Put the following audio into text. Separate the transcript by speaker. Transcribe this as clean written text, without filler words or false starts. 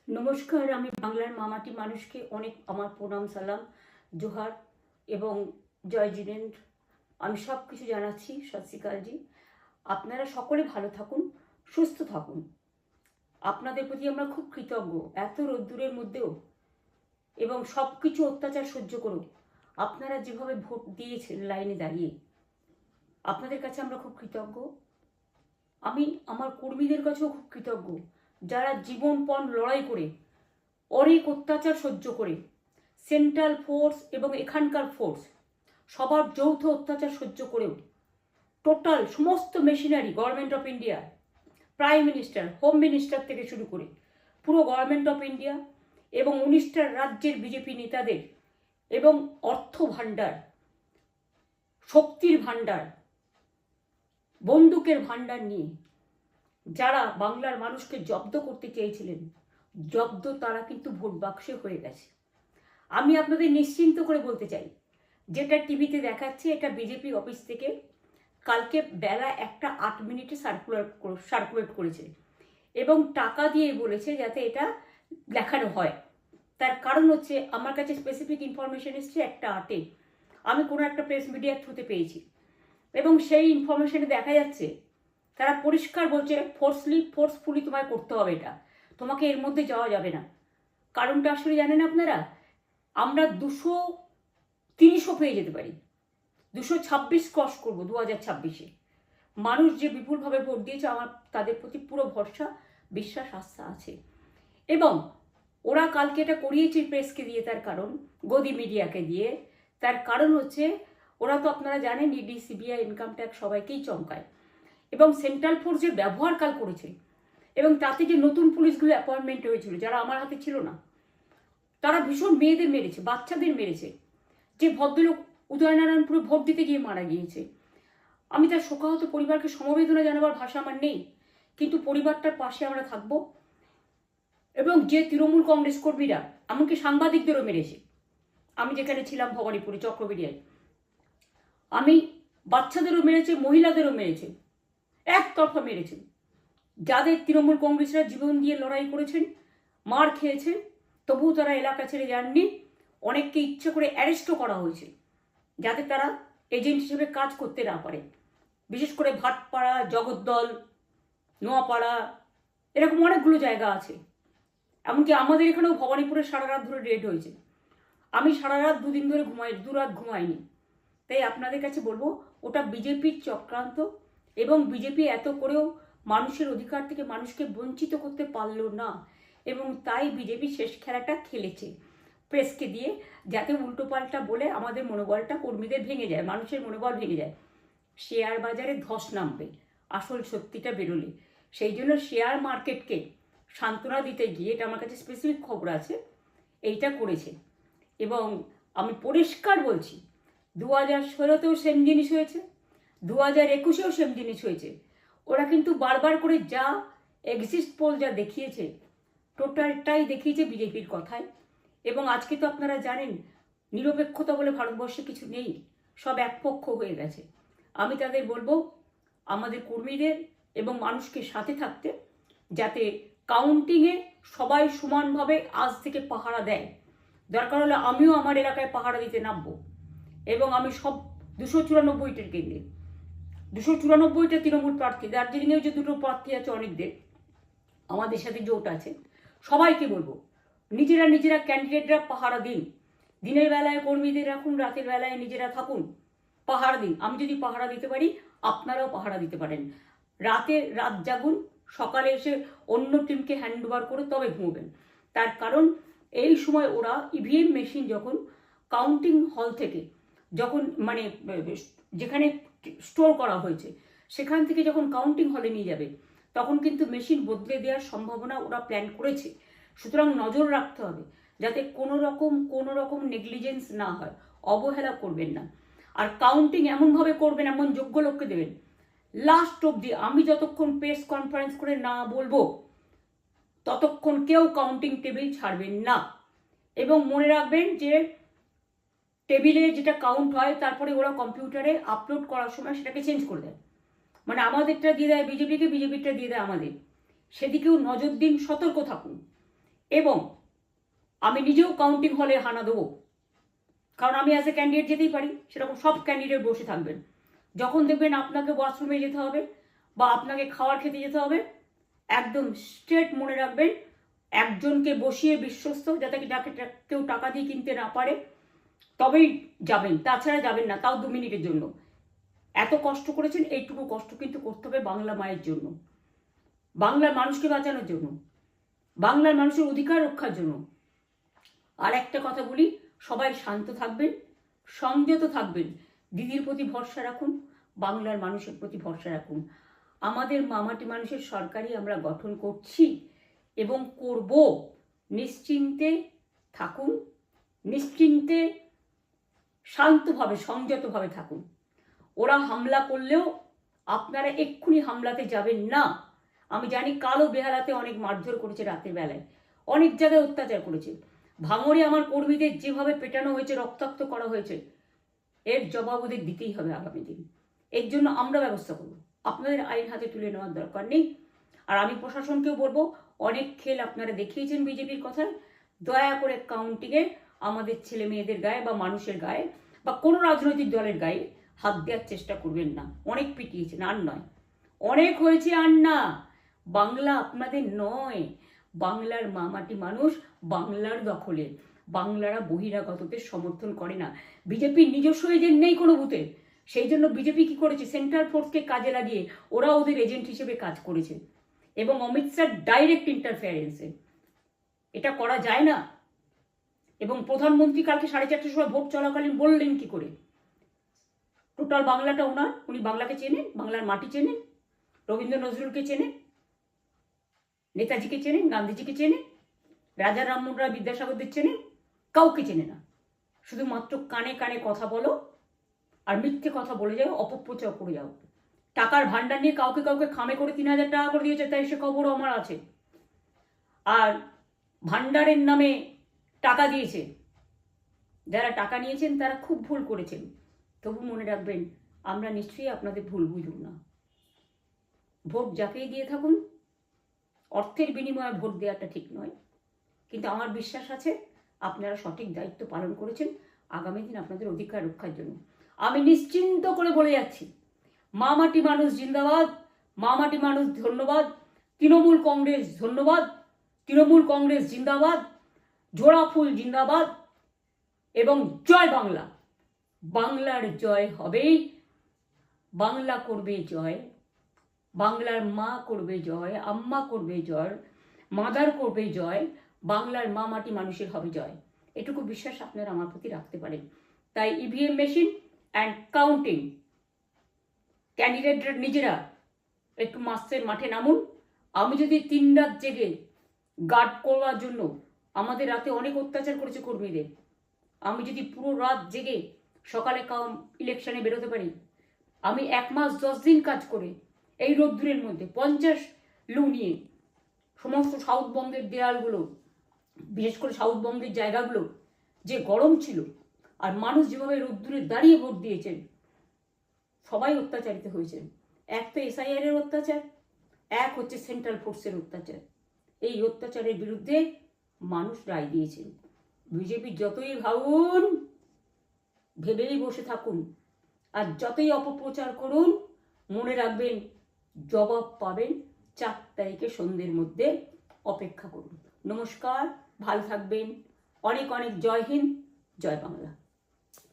Speaker 1: নমস্কার, আমি বাংলার মামাটি মানুষকে অনেক আমার প্রণাম, সালাম, জোহার এবং জয় জিনেন্দ্র। আমি সব কিছু জানাচ্ছি। সত শ্রী আকালজি। আপনারা সকলে ভালো থাকুন, সুস্থ থাকুন। আপনাদের প্রতি আমরা খুব কৃতজ্ঞ। এত রোদ্দুরের মধ্যেও এবং সব কিছু অত্যাচার সহ্য করুন আপনারা যেভাবে ভোট দিয়েছেন লাইনে দাঁড়িয়ে, আপনাদের কাছে আমরা খুব কৃতজ্ঞ। আমি আমার কর্মীদের কাছেও খুব কৃতজ্ঞ, যারা জীবনপণ লড়াই করে অনেক অত্যাচার সহ্য করে সেন্ট্রাল ফোর্স এবং এখানকার ফোর্স সবার যৌথ অত্যাচার সহ্য করেও টোটাল সমস্ত machinery government of India, prime minister, home minister থেকে শুরু করে পুরো গভর্নমেন্ট অফ ইন্ডিয়া এবং 19টা রাজ্যের বিজেপি নেতাদের এবং অর্থ ভাণ্ডার, শক্তির ভাণ্ডার, বন্দুকের ভাণ্ডার নিয়ে যারা বাংলার মানুষকে জব্দ করতে চেয়েছিলেন, জব্দ তারা কিন্তু ভোট বাক্সে হয়ে গেছে। আমি আপনাদের নিশ্চিন্ত করে বলতে চাই, যেটা টিভিতে দেখাচ্ছে এটা বিজেপি অফিস থেকে কালকে বেলা 1:08 সার্কুলেট করেছে এবং টাকা দিয়ে বলেছে যাতে এটা দেখানো হয়। তার কারণ হচ্ছে আমার কাছে স্পেসিফিক ইনফরমেশন এসছে 1:08 আমি কোনো একটা প্রেস মিডিয়ার থ্রুতে পেয়েছি এবং সেই ইনফরমেশনে দেখা যাচ্ছে তারা পরিষ্কার বলছে ফোর্সফুলি তোমায় করতে হবে, এটা তোমাকে এর মধ্যে যাওয়া যাবে না। কারণটা আসলে জানেন আপনারা, আমরা 230ও পেয়ে যেতে পারি, 226 ক্রস করবো 2026-এ। মানুষ যে বিপুলভাবে ভোট দিয়েছে, আমার তাদের প্রতি পুরো ভরসা, বিশ্বাস, আস্থা আছে। এবং ওরা কালকে এটা করিয়েছে প্রেসকে দিয়ে, তার কারণ গদি মিডিয়াকে দিয়ে। তার কারণ হচ্ছে ওরা তো আপনারা জানেন ইডি, সিবিআই, ইনকাম ট্যাক্স সবাইকেই চমকায় এবং সেন্ট্রাল ফোর্সের ব্যবহার কাল করেছে এবং তাতে যে নতুন পুলিশগুলো অ্যাপয়েন্টমেন্ট হয়েছিল যারা আমার হাতে ছিল না, তারা ভীষণ মেয়েদের মেরেছে, বাচ্চাদের মেরেছে। যে ভদ্রলোক উদয়নারায়ণপুরে ভোট দিতে গিয়ে মারা গিয়েছে, আমি তার শোকাহত পরিবারকে সমবেদনা জানাবার ভাষা আমার নেই, কিন্তু পরিবারটার পাশে আমরা থাকবো। এবং যে তৃণমূল কংগ্রেস কর্মীরা এমনকি সাংবাদিকদেরও মেরেছে, আমি যেখানে ছিলাম ভবানীপুরে চক্রবেড়িয়ায়, আমি বাচ্চাদেরও মেরেছে, মহিলাদেরও মেরেছে, একতরফা মেরেছে। যাদের তৃণমূল কংগ্রেসরা জীবন দিয়ে লড়াই করেছেন, মার খেয়েছেন, তবুও তারা এলাকা ছেড়ে যাননি। অনেককে ইচ্ছে করে অ্যারেস্টও করা হয়েছে যাতে তারা এজেন্ট হিসেবে কাজ করতে না পারে। বিশেষ করে ভাটপাড়া, জগদ্দল, নোয়াপাড়া, এরকম অনেকগুলো জায়গা আছে। এমনকি আমাদের এখানেও ভবানীপুরে সারা রাত ধরে রেড হয়েছে। আমি সারা রাত 2 দিন ধরে দুরাত ঘুমাইনি। তাই আপনাদের কাছে বলবো, ওটা বিজেপির চক্রান্ত এবং বিজেপি এত করেও মানুষের অধিকার থেকে মানুষকে বঞ্চিত করতে পারলো না এবং তাই বিজেপি শেষ খেলাটা খেলেছে প্রেসকে দিয়ে, যাতে উল্টোপাল্টা বলে আমাদের মনোবলটা কর্মীদের ভেঙে যায়, মানুষের মনোবল ভেঙে যায়। শেয়ার বাজারে ধস নামবে আসল সত্যিটা বেরোলে। সেই জন্য শেয়ার মার্কেটকে সান্ত্বনা দিতে গিয়ে, এটা আমার কাছে স্পেসিফিক খবর আছে, এইটা করেছে। এবং আমি পরিষ্কার বলছি, 2016তেও সেম জিনিস হয়েছে, 2021এও সেম জিনিস হয়েছে। ওরা কিন্তু বারবার করে যা এক্সিস্ট পোল যা দেখিয়েছে, টোটালটাই দেখিয়েছে বিজেপির কথায়। এবং আজকে তো আপনারা জানেন নিরপেক্ষতা বলে ভারতবর্ষে কিছু নেই, সব একপক্ষ হয়ে গেছে। আমি তাদের বলবো আমাদের কর্মীদের এবং মানুষকে সাথে থাকতে, যাতে কাউন্টিংয়ে সবাই সমানভাবে আজ থেকে পাহারা দেয়। দরকার হলে আমিও আমার এলাকায় পাহারা দিতে নামবো এবং আমি সব 294টের কেন্দ্রে, 294টা তৃণমূল প্রার্থী, দার্জিলিংয়েও যে 2টো প্রার্থী আছে অনেকদের, আমাদের সাথে জোট আছে, সবাইকে বলবো নিজেরা ক্যান্ডিডেটরা পাহারা দিন। দিনের বেলায় কর্মীদের রাখুন, রাতের বেলায় নিজেরা থাকুন, পাহারা দিন। আমি যদি পাহারা দিতে পারি, আপনারাও পাহারা দিতে পারেন। রাত জাগুন, সকালে এসে অন্য টিমকে হ্যান্ড ওভার করে তবে ঘুমোবেন। তার কারণ এই সময় ওরা ইভিএম মেশিন যখন কাউন্টিং হল থেকে, যখন মানে যেখানে স্টোর করা হয়েছে সেখান থেকে যখন কাউন্টিং হলে নিয়ে যাবে, তখন কিন্তু মেশিন বদলে দেওয়ার সম্ভাবনা ওরা প্ল্যান করেছে। সুতরাং নজর রাখতে হবে যাতে কোনো রকম নেগলিজেন্স না হয়, অবহেলা করবেন না। আর কাউন্টিং এমনভাবে করবেন, এমন যোগ্য লোককে দেবেন লাস্ট অবধি। আমি যতক্ষণ প্রেস কনফারেন্স করে না বলবো ততক্ষণ কেউ কাউন্টিং টেবিল ছাড়বেন না। এবং মনে রাখবেন যে টেবিলে যেটা কাউন্ট হয় তারপরে ওরা কম্পিউটারে আপলোড করার সময় সেটাকে চেঞ্জ করে দেয়, মানে আমাদেরটা দিয়ে দেয় বিজেপিকে, বিজেপিটা দিয়ে দেয় আমাদের। সেদিকেও নজর দিন, সতর্ক থাকুন। এবং আমি নিজেও কাউন্টিং হলে হানা দেবো, কারণ আমি অ্যাজ এ ক্যান্ডিডেট যেতেই পারি, সেরকম সব ক্যান্ডিডেট বসে থাকবেন। যখন দেখবেন আপনাকে ওয়াশরুমে যেতে হবে বা আপনাকে খাবার খেতে যেতে হবে, একদম স্ট্রেট মনে রাখবেন, একজনকে বসিয়ে বিশ্বস্ত, যাতে যাকে কেউ টাকা দিয়ে কিনতে না পারে, তবেই যাবেন, তাছাড়া যাবেন না, তাও 2 মিনিটের জন্য। এত কষ্ট করেছেন, এইটুকু কষ্ট কিন্তু করতে হবে বাংলা মায়ের জন্য, বাংলার মানুষকে বাঁচানোর জন্য, বাংলার মানুষের অধিকার রক্ষার জন্য। আর একটা কথা বলি, সবাই শান্ত থাকবেন, সংযত থাকবেন, দিদির প্রতি ভরসা রাখুন, বাংলার মানুষের প্রতি ভরসা রাখুন। আমাদের মামাটি মানুষের সরকারই আমরা গঠন করছি এবং করব। নিশ্চিন্তে থাকুন, নিশ্চিন্তে শান্তভাবে সংযতভাবে থাকুন। ওরা হামলা করলেও আপনারা এক্ষুনি হামলাতে যাবেন না। আমি জানি কালো বেহালাতে অনেক মারধর করেছে, রাতের বেলায় অনেক জায়গায় অত্যাচার করেছে। ভাঙড়ে আমার কর্মীদের যেভাবে পেটানো হয়েছে, রক্তাক্ত করা হয়েছে, এর জবাব ওদের দিতেই হবে আগামী দিন। এর জন্য আমরা ব্যবস্থা করব, আপনাদের আইন হাতে তুলে নেওয়ার দরকার নেই। আর আমি প্রশাসনকেও বলবো, অনেক খেল আপনারা দেখিয়েছেন বিজেপির কথায়, দয়া করে কাউন্টিংয়ে আমাদের ছেলে মেয়েদের গায়ে বা মানুষের গায়ে বা কোনো রাজনৈতিক দলের গায়ে হাত দেওয়ার চেষ্টা করবেন না। অনেক পিটিয়েছেন, আর নয়, অনেক হয়েছে, আর না। বাংলা আপনাদের নয়, বাংলার মামাটি মানুষ বাংলার দখলে। বাংলারা বহিরাগতদের সমর্থন করে না। বিজেপির নিজস্ব এজেন্ট নেই কোনো বুথে, সেই জন্য বিজেপি কি করেছে, সেন্ট্রাল ফোর্সকে কাজে লাগিয়ে ওরা ওদের এজেন্ট হিসেবে কাজ করেছে, এবং অমিত শাহ ডাইরেক্ট ইন্টারফেয়ারেন্সে। এটা করা যায় না। এবং প্রধানমন্ত্রী কালকে 4:30টার সময় ভোট চলাকালীন বললেন কি করে, টোটাল বাংলাটা ওনার, উনি বাংলাকে চেনেন, বাংলার মাটি চেনেন, রবীন্দ্র নজরুলকে চেনেন, নেতাজিকে চেনেন, গান্ধীজিকে চেনেন, রাজা রামমোহন রায়, বিদ্যাসাগরদের চেনেন, কাউকে চেনে না। শুধুমাত্র কানে কানে কথা বলো আর মিথ্যে কথা বলে যাও, অপপ্রচার করে যাও। টাকার ভান্ডার নিয়ে কাউকে কাউকে খামে করে 3,000 টাকা করে দিয়েছে, তাই সে খবরও আমার আছে। আর ভান্ডারের নামে টাকা দিয়েছে, যারা টাকা নিয়েছেন তারা খুব ভুল করেছেন। তবু মনে রাখবেন, আমরা নিশ্চয়ই আপনাদের ভুল বুঝব না। ভোট যাকেই দিয়ে থাকুন, অর্থের বিনিময়ে ভোট দেওয়াটা ঠিক নয়, কিন্তু আমার বিশ্বাস আছে আপনারা সঠিক দায়িত্ব পালন করেছেন আগামী দিন আপনাদের অধিকার রক্ষার জন্য। আমি নিশ্চিন্ত করে বলে যাচ্ছি, মামাটি মানুষ জিন্দাবাদ, মামাটি মানুষ ধন্যবাদ, তৃণমূল কংগ্রেস ধন্যবাদ, তৃণমূল কংগ্রেস জিন্দাবাদ, জোড়াফুল জিন্দাবাদ, এবং জয় বাংলা। বাংলার জয় হবেই, বাংলা করবে জয়, বাংলার মা করবে জয়, আম্মা করবে জয়, মাদার করবে জয়, বাংলার মা মাটি মানুষের হবে জয়। এটুকু বিশ্বাস আপনারা আমার প্রতি রাখতে পারেন। তাই ইভিএম মেশিন অ্যান্ড কাউন্টিং, ক্যান্ডিডেটরা নিজেরা একটু মাঠে নামুন। আমি যদি 3 রাত জেগে গার্ড করার জন্য, আমাদের রাতে অনেক অত্যাচার করেছে কর্মীদের, আমি যদি পুরো রাত জেগে সকালে ইলেকশনে বেরোতে পারি, আমি 1 মাস 10 দিন কাজ করে এই রোদ্দুরের মধ্যে 50 লু নিয়ে সমস্ত সাউথবঙ্গের দেয়ালগুলো, বিশেষ করে সাউথবঙ্গের জায়গাগুলো যে গরম ছিল, আর মানুষ যেভাবে রোদ্দুরে দাঁড়িয়ে ভোট দিয়েছেন, সবাই অত্যাচারিত হয়েছেন। এক তো SIR এর অত্যাচার, এক হচ্ছে সেন্ট্রাল ফোর্সের অত্যাচার। এই অত্যাচারের বিরুদ্ধে মানুষ রায় দিয়েছেন। বিজেপি যতই ভাবুন, ভেবেই বসে থাকুন, আর যতই অপপ্রচার করুন, মনে রাখবেন জবাব পাবেন 4 তারিখে সন্ধ্যের মধ্যে। অপেক্ষা করুন। নমস্কার, ভালো থাকবেন। অনেক অনেক জয় হিন্দ, জয় বাংলা।